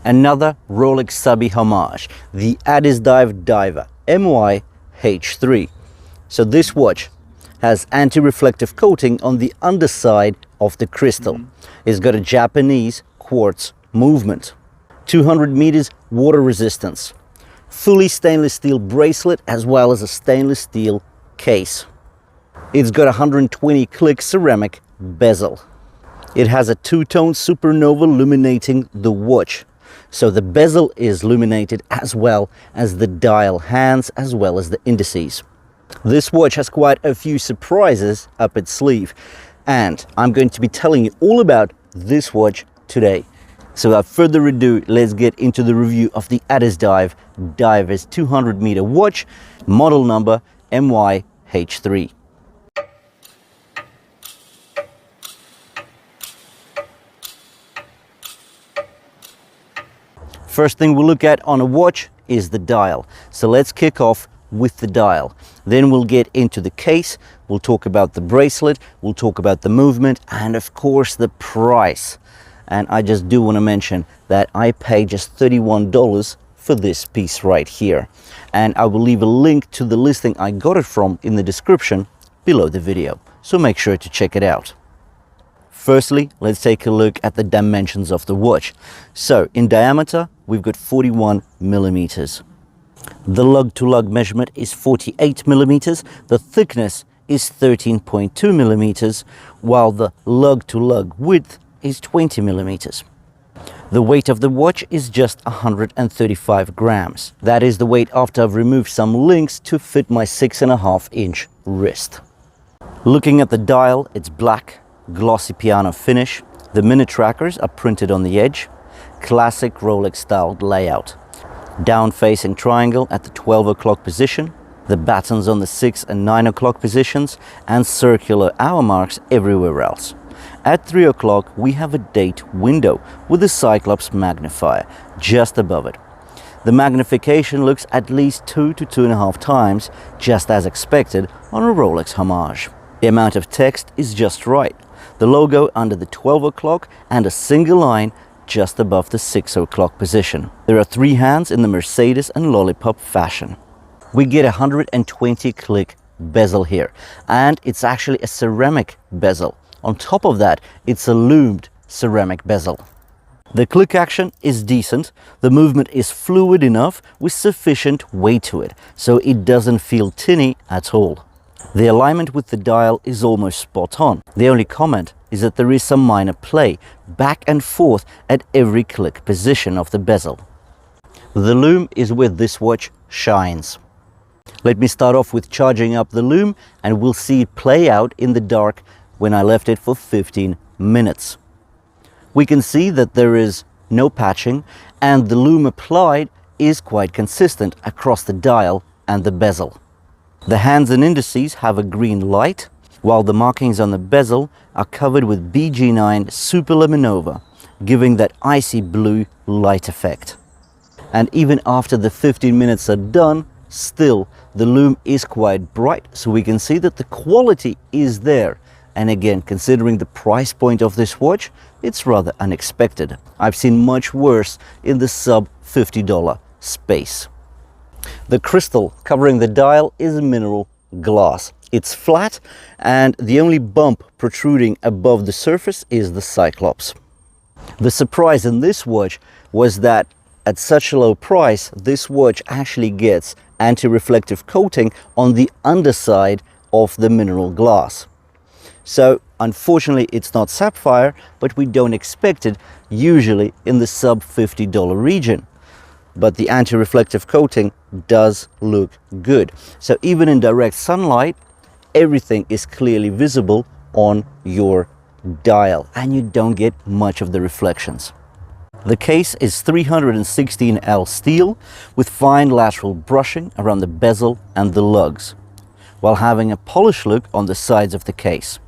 Another Rolex Subie homage, the Addiesdive Diver MY-H3. So this watch has anti-reflective coating on the underside of the crystal. It's got a Japanese quartz movement, 200 meters water resistance, fully stainless steel bracelet as well as a stainless steel case. It's got 120 click ceramic bezel. It has a two-tone supernova illuminating the watch. So the bezel is illuminated as well as the dial hands as well as the indices. This watch has quite a few surprises up its sleeve, and I'm going to be telling you all about this watch today. So without further ado, let's get into the review of the Addiesdive Diver's 200 meter watch, model number MY-H3. First thing we'll look at on a watch is the dial. So let's kick off with the dial. Then we'll get into the case, we'll talk about the bracelet, we'll talk about the movement, and of course the price. And I just do want to mention that I paid just $31 for this piece right here. And I will leave a link to the listing I got it from in the description below the video. So make sure to check it out. Firstly, let's take a look at the dimensions of the watch. So in diameter, we've got 41 millimeters. The lug-to-lug measurement is 48 millimeters. The thickness is 13.2 millimeters, while the lug-to-lug width is 20 millimeters. The weight of the watch is just 135 grams. That is the weight after I've removed some links to fit my 6.5-inch wrist. Looking at the dial, it's black, glossy piano finish. The minute trackers are printed on the edge. Classic Rolex styled layout. Down facing triangle at the 12 o'clock position, the buttons on the 6 and 9 o'clock positions, and circular hour marks everywhere else. At 3 o'clock we have a date window with a cyclops magnifier just above it. The magnification looks at least 2 to 2.5 times, just as expected on a Rolex homage. The amount of text is just right. The logo under the 12 o'clock and a single line just above the 6 o'clock position. There are 3 hands in the Mercedes and lollipop fashion. We get a 120 click bezel here, and it's actually a ceramic bezel. On top of that, it's a lumed ceramic bezel. The click action is decent. The movement is fluid enough with sufficient weight to it, so it doesn't feel tinny at all. The alignment with the dial is almost spot on. The only comment is that there is some minor play back and forth at every click position of the bezel. The lume is where this watch shines. Let me start off with charging up the lume, and we'll see it play out in the dark when I left it for 15 minutes. We can see that there is no patching, and the lume applied is quite consistent across the dial and the bezel. The hands and indices have a green light, while the markings on the bezel are covered with BG9 superluminova, giving that icy blue light effect. And even after the 15 minutes are done, still the lume is quite bright, so we can see that the quality is there. And again, considering the price point of this watch, it's rather unexpected. I've seen much worse in the sub $50 space. The crystal covering the dial is mineral glass. It's flat, and the only bump protruding above the surface is the cyclops. The surprise in this watch was that at such a low price, this watch actually gets anti-reflective coating on the underside of the mineral glass. So unfortunately it's not sapphire, but we don't expect it usually in the sub $50 region. But the anti-reflective coating does look good. So even in direct sunlight, everything is clearly visible on your dial, and you don't get much of the reflections. The case is 316L steel with fine lateral brushing around the bezel and the lugs, while having a polished look on the sides of the case.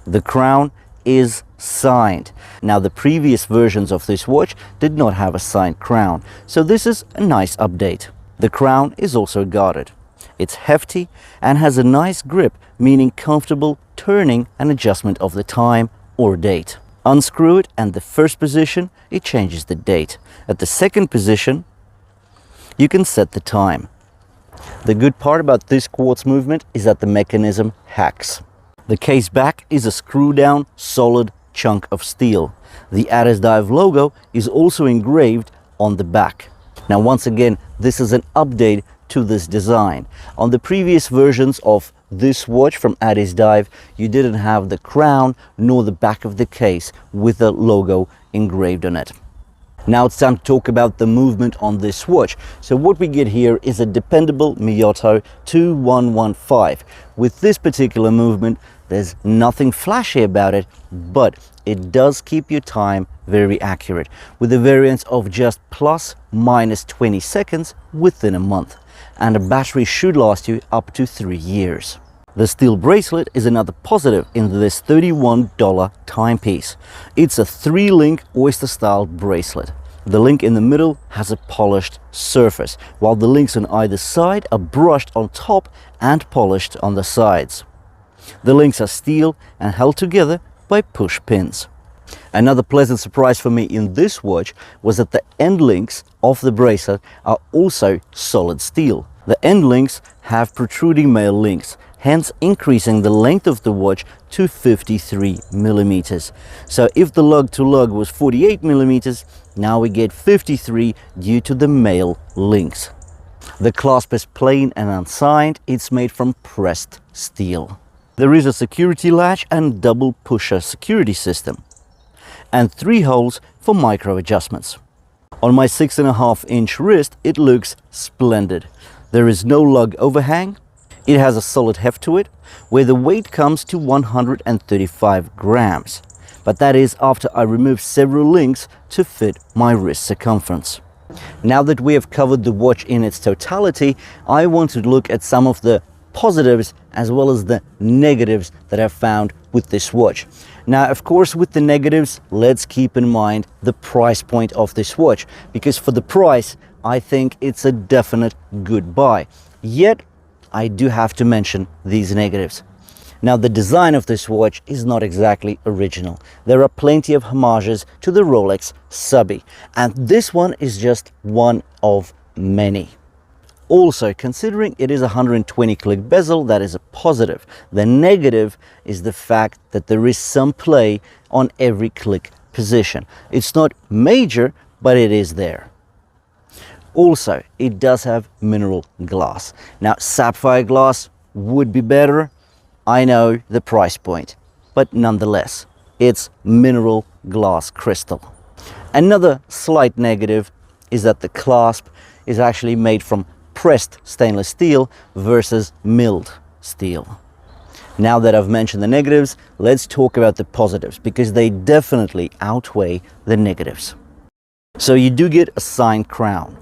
The crown is signed. Now, the previous versions of this watch did not have a signed crown, so this is a nice update. The crown is also guarded. It's hefty and has a nice grip, meaning comfortable turning and adjustment of the time or date. Unscrew it, and the first position, it changes the date. At the second position, you can set the time. The good part about this quartz movement is that the mechanism hacks. The case back is a screw down solid chunk of steel. The Addiesdive logo is also engraved on the back. Now once again, this is an update to this design. On the previous versions of this watch from Addiesdive, you didn't have the crown nor the back of the case with the logo engraved on it. Now it's time to talk about the movement on this watch. So what we get here is a dependable MY-H3 2115. With this particular movement, there's nothing flashy about it, but it does keep your time very accurate, with a variance of just plus minus 20 seconds within a month. And a battery should last you up to 3 years. The steel bracelet is another positive in this $31 timepiece. It's a 3-link oyster-style bracelet. The link in the middle has a polished surface, while the links on either side are brushed on top and polished on the sides. The links are steel and held together by push pins. Another pleasant surprise for me in this watch was that the end links of the bracelet are also solid steel. The end links have protruding male links, hence increasing the length of the watch to 53 millimeters. So if the lug to lug was 48 millimeters, now we get 53 due to the male links. The clasp is plain and unsigned. It's made from pressed steel. There is a security latch and double pusher security system, and 3 holes for micro adjustments. On my 6.5-inch wrist, it looks splendid. There is no lug overhang. It has a solid heft to it, where the weight comes to 135 grams. But that is after I removed several links to fit my wrist circumference. Now that we have covered the watch in its totality, I want to look at some of the positives as well as the negatives that I've found with this watch. Now, of course, with the negatives, let's keep in mind the price point of this watch, because for the price, I think it's a definite good buy. Yet, I do have to mention these negatives. Now, the design of this watch is not exactly original. There are plenty of homages to the Rolex Subie, and this one is just one of many. Also, considering it is a 120-click bezel, that is a positive. The negative is the fact that there is some play on every click position. It's not major, but it is there. Also, it does have mineral glass. Now, sapphire glass would be better. I know the price point, but nonetheless, it's mineral glass crystal. Another slight negative is that the clasp is actually made from pressed stainless steel versus milled steel. Now that I've mentioned the negatives, let's talk about the positives, because they definitely outweigh the negatives. So you do get a signed crown.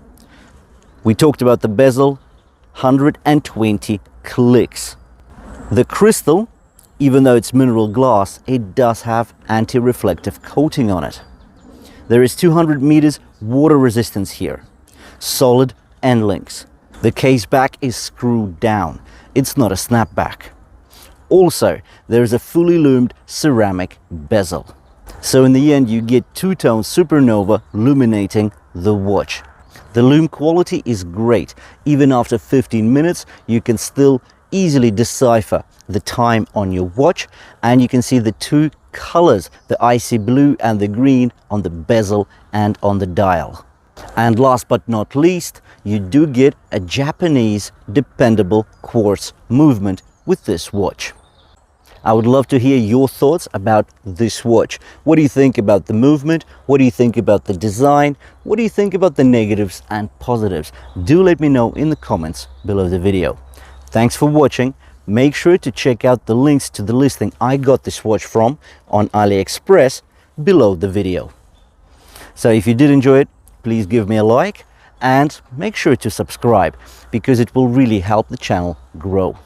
We talked about the bezel, 120 clicks. The crystal, even though it's mineral glass, it does have anti-reflective coating on it. There is 200 meters water resistance here. Solid end links. The case back is screwed down. It's not a snapback. Also, there is a fully lumed ceramic bezel. So in the end, you get two-tone supernova illuminating the watch. The lume quality is great. Even after 15 minutes, you can still easily decipher the time on your watch, and you can see the 2 colors, the icy blue and the green, on the bezel and on the dial. And last but not least, you do get a Japanese dependable quartz movement with this watch. I would love to hear your thoughts about this watch. What do you think about the movement? What do you think about the design? What do you think about the negatives and positives? Do let me know in the comments below the video. Thanks for watching. Make sure to check out the links to the listing I got this watch from on Aliexpress below the video. So if you did enjoy it, please give me a like and make sure to subscribe, because it will really help the channel grow.